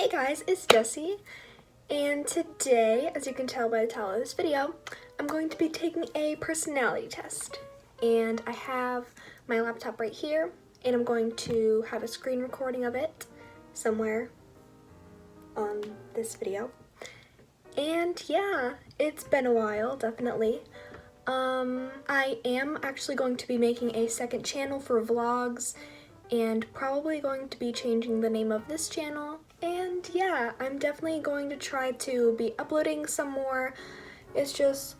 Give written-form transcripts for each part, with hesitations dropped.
Hey guys, it's Jessie, and today, as you can tell by the title of this video, I'm going to be taking a personality test. And I have my laptop right here, and I'm going to have a screen recording of it somewhere on this video. And yeah, it's been a while, definitely. I am actually going to be making a second channel for vlogs, and probably going to be changing the name of this channel. And yeah, I'm definitely going to try to be uploading some more. It's just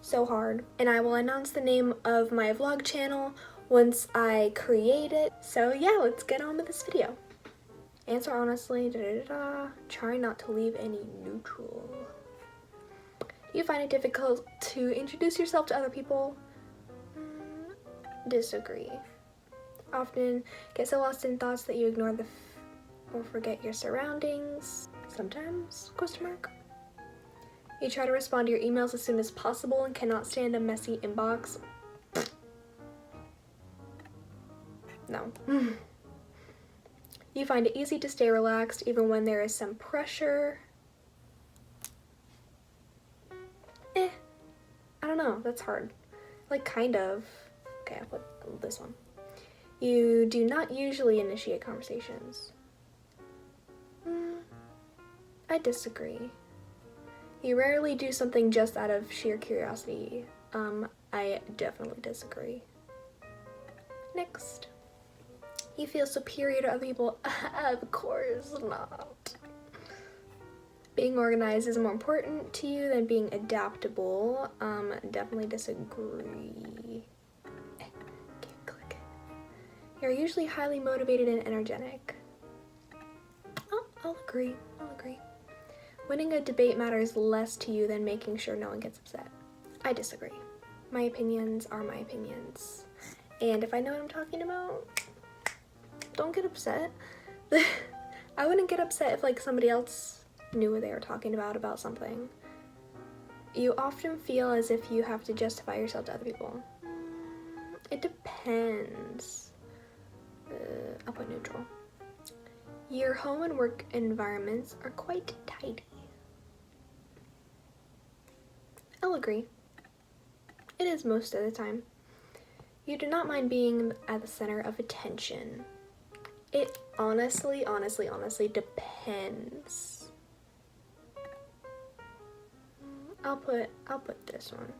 so hard. And I will announce the name of my vlog channel once I create it. So yeah, let's get on with this video. Answer honestly, try not to leave any neutral. Do you find it difficult to introduce yourself to other people? Disagree. Often get so lost in thoughts that you ignore or forget your surroundings. Sometimes, ? You try to respond to your emails as soon as possible and cannot stand a messy inbox. No. You find it easy to stay relaxed even when there is some pressure. I don't know, that's hard. Like, kind of. Okay, I'll put this one. You do not usually initiate conversations. I disagree. You rarely do something just out of sheer curiosity. I definitely disagree. Next. You feel superior to other people. Of course not. Being organized is more important to you than being adaptable. Definitely disagree. Click. You're usually highly motivated and energetic. Oh, I'll agree. Winning a debate matters less to you than making sure no one gets upset. I disagree. My opinions are my opinions. And if I know what I'm talking about, don't get upset. I wouldn't get upset if like somebody else knew what they were talking about something. You often feel as if you have to justify yourself to other people. It depends. I'll put neutral. Your home and work environments are quite tidy. I'll agree. It is most of the time. You do not mind being at the center of attention. It honestly depends. I'll put this one.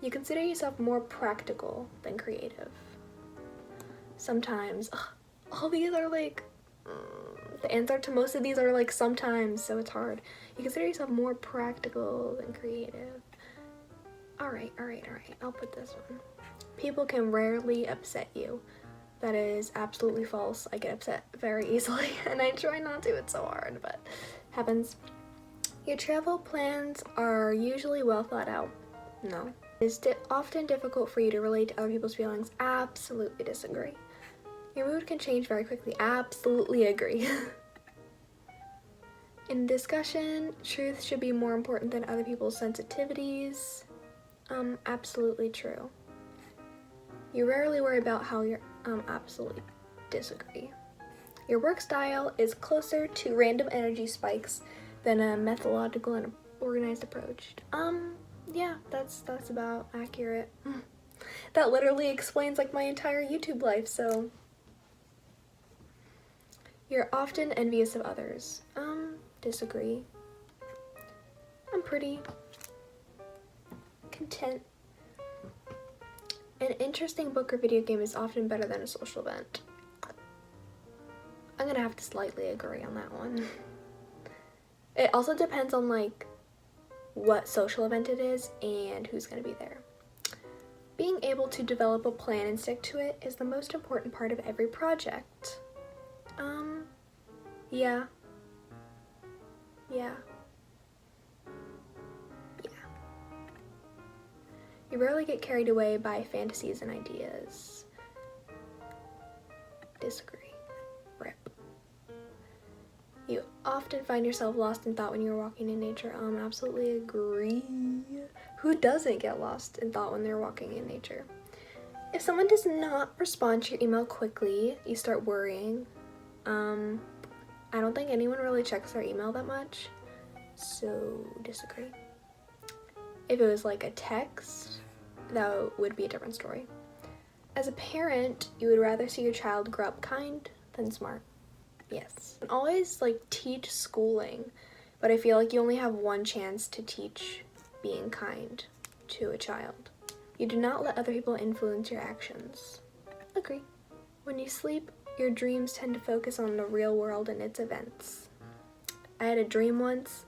You consider yourself more practical than creative. Sometimes. All these are like, the answer to most of these are like sometimes, so it's hard. You consider yourself more practical than creative. Alright, I'll put this one. People can rarely upset you. That is absolutely false. I get upset very easily, and I try not to, it's so hard, but happens. Your travel plans are usually well thought out. No. It's often difficult for you to relate to other people's feelings. Absolutely disagree. Your mood can change very quickly. Absolutely agree. In discussion, truth should be more important than other people's sensitivities. Absolutely true. You rarely worry about how you're, absolutely disagree. Your work style is closer to random energy spikes than a methodological and organized approach. Yeah, that's about accurate. That literally explains like my entire YouTube life, so. You're often envious of others. Disagree. I'm pretty content. An interesting book or video game is often better than a social event. I'm gonna have to slightly agree on that one. It also depends on like what social event it is and who's gonna be there. Being able to develop a plan and stick to it is the most important part of every project. Yeah. You rarely get carried away by fantasies and ideas. Disagree. Rip. You often find yourself lost in thought when you're walking in nature. Absolutely agree. Who doesn't get lost in thought when they're walking in nature? If someone does not respond to your email quickly, you start worrying. I don't think anyone really checks their email that much, so disagree. If it was like a text, that would be a different story. As a parent, you would rather see your child grow up kind than smart. Yes. And always like teach schooling, but I feel like you only have one chance to teach being kind to a child. You do not let other people influence your actions. Agree. When you sleep, your dreams tend to focus on the real world and its events. I had a dream once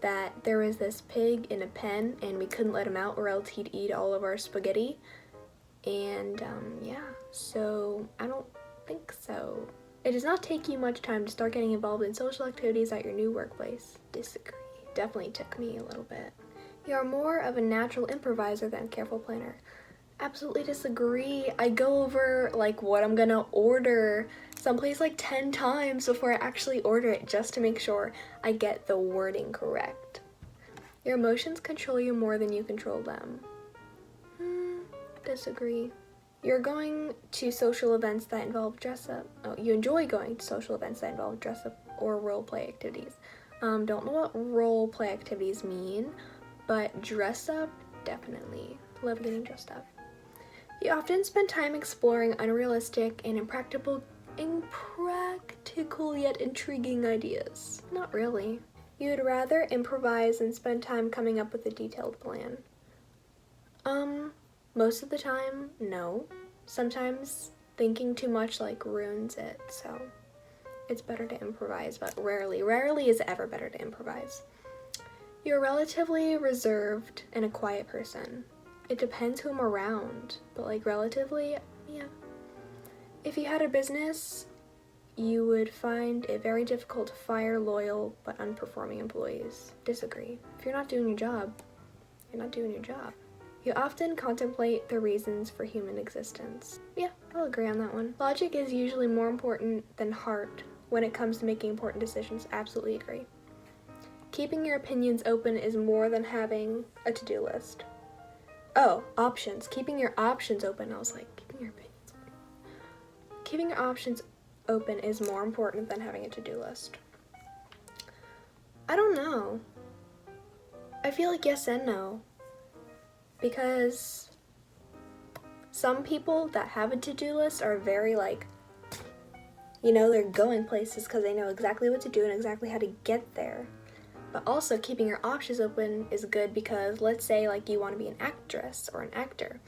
that there was this pig in a pen and we couldn't let him out or else he'd eat all of our spaghetti. And yeah, so I don't think so. It does not take you much time to start getting involved in social activities at your new workplace. Disagree. Definitely took me a little bit. You are more of a natural improviser than a careful planner. Absolutely disagree. I go over like what I'm gonna order someplace like 10 times before I actually order it just to make sure I get the wording correct. Your emotions control you more than you control them. Disagree. You're going to social events that involve dress up. Oh, you enjoy going to social events that involve dress up or role play activities. Don't know what role play activities mean, but dress up, definitely. Love getting dressed up. You often spend time exploring unrealistic and impractical yet intriguing ideas. Not really. You would rather improvise than spend time coming up with a detailed plan. Most of the time, no. Sometimes thinking too much like ruins it, so it's better to improvise, but rarely is it ever better to improvise. You're relatively reserved and a quiet person. It depends who I'm around, but like relatively, yeah. If you had a business, you would find it very difficult to fire loyal but unperforming employees. Disagree. If you're not doing your job, you're not doing your job. You often contemplate the reasons for human existence. Yeah, I'll agree on that one. Logic is usually more important than heart when it comes to making important decisions. Absolutely agree. Keeping your opinions open is more than having a to-do list. Oh, options. Keeping your options open. I was like, keeping your opinions open. Keeping your options open is more important than having a to-do list. I don't know. I feel like yes and no. Because some people that have a to-do list are very like, they're going places because they know exactly what to do and exactly how to get there. But also keeping your options open is good because let's say like you want to be an actress or an actor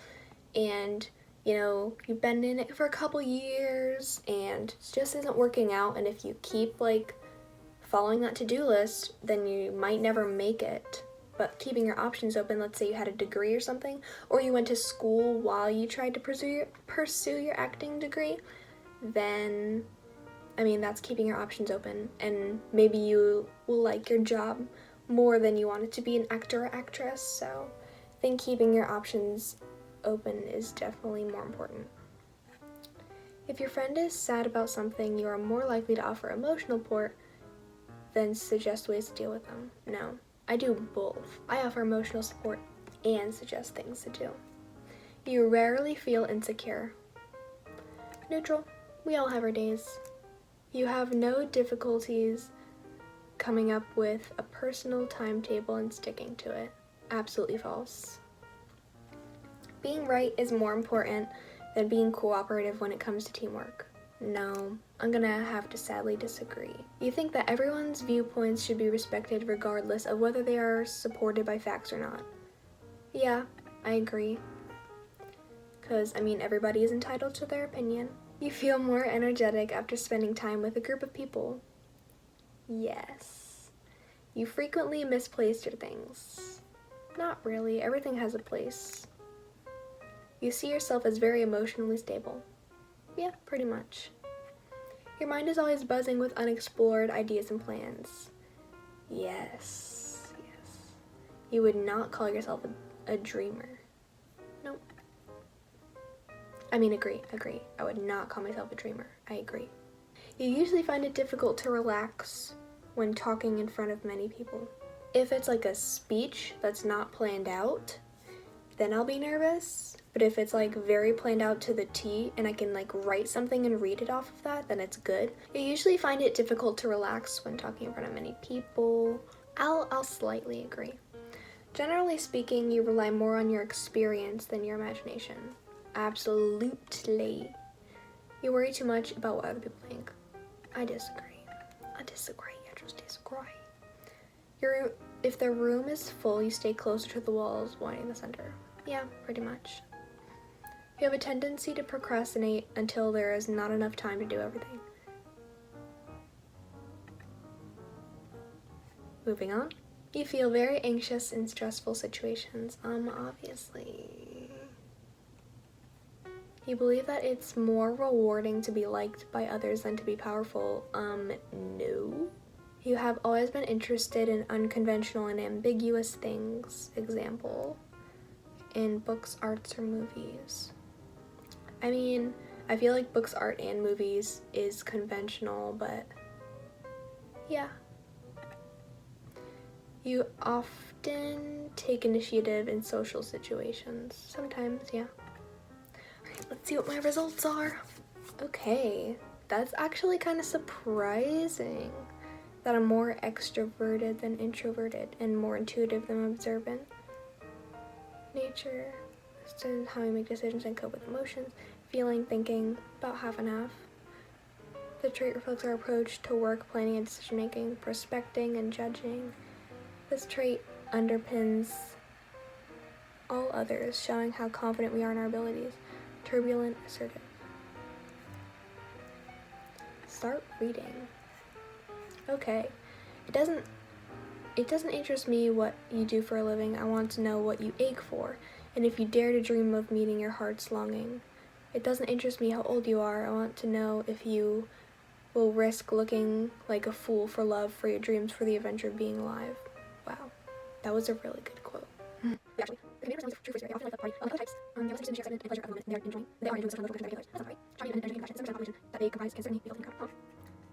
and you've been in it for a couple years and it just isn't working out, and if you keep like following that to-do list, then you might never make it. But keeping your options open, let's say you had a degree or something, or you went to school while you tried to pursue your acting degree, then, that's keeping your options open, and maybe you will like your job more than you want it to be an actor or actress, so I think keeping your options open is definitely more important. If your friend is sad about something, you are more likely to offer emotional support than suggest ways to deal with them. No. I do both. I offer emotional support and suggest things to do. You rarely feel insecure. Neutral. We all have our days. You have no difficulties coming up with a personal timetable and sticking to it. Absolutely false. Being right is more important than being cooperative when it comes to teamwork. No, I'm gonna have to sadly disagree. You think that everyone's viewpoints should be respected regardless of whether they are supported by facts or not. Yeah, I agree. Because, everybody is entitled to their opinion. You feel more energetic after spending time with a group of people. Yes. You frequently misplace your things. Not really, everything has a place. You see yourself as very emotionally stable. Yeah, pretty much. Your mind is always buzzing with unexplored ideas and plans. Yes. You would not call yourself a dreamer. Nope. Agree. I would not call myself a dreamer. I agree. You usually find it difficult to relax when talking in front of many people. If it's like a speech that's not planned out, then I'll be nervous. If but if it's like very planned out to the T and I can like write something and read it off of that, then it's good. I usually find it difficult to relax when talking in front of many people. I'll slightly agree. Generally speaking, you rely more on your experience than your imagination. Absolutely. You worry too much about what other people think. I disagree. I just disagree. If the room is full, you stay closer to the walls, wanting the center. Yeah, pretty much. You have a tendency to procrastinate until there is not enough time to do everything. Moving on. You feel very anxious in stressful situations. Obviously. You believe that it's more rewarding to be liked by others than to be powerful. No. You have always been interested in unconventional and ambiguous things. Example, in books, arts, or movies. I mean, I feel like books, art, and movies is conventional, but yeah. You often take initiative in social situations. Sometimes, yeah. Alright, let's see what my results are. Okay, that's actually kind of surprising that I'm more extroverted than introverted and more intuitive than observant. Nature, how we make decisions and cope with emotions. Feeling, thinking, about half and half. The trait reflects our approach to work, planning, and decision making, prospecting, and judging. This trait underpins all others, showing how confident we are in our abilities. Turbulent, assertive. Start reading. Okay. It doesn't interest me what you do for a living. I want to know what you ache for, and if you dare to dream of meeting your heart's longing. It doesn't interest me how old you are. I want to know if you will risk looking like a fool for love, for your dreams, for the adventure of being alive. Wow, that was a really good quote. Actually, the command personalities true phrase, I often like that party. Other types, they also seem to share excitement and pleasure of the moment they are enjoying. They are enjoying social and emotional regulars. That's not right. Charming and entertaining passion, 7% population that they comprise can certainly be ultimately crowd.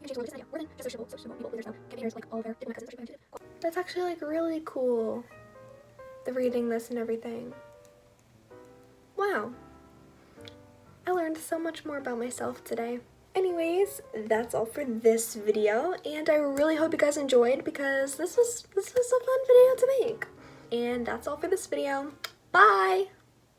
You can change the world just an idea. More than just sociable people leaders though. Campaigners like all their diplomat cousins are intuitive. That's actually like really cool. The reading this and everything. Wow. I learned so much more about myself today. Anyways, that's all for this video, and I really hope you guys enjoyed because this was a fun video to make. And that's all for this video. Bye!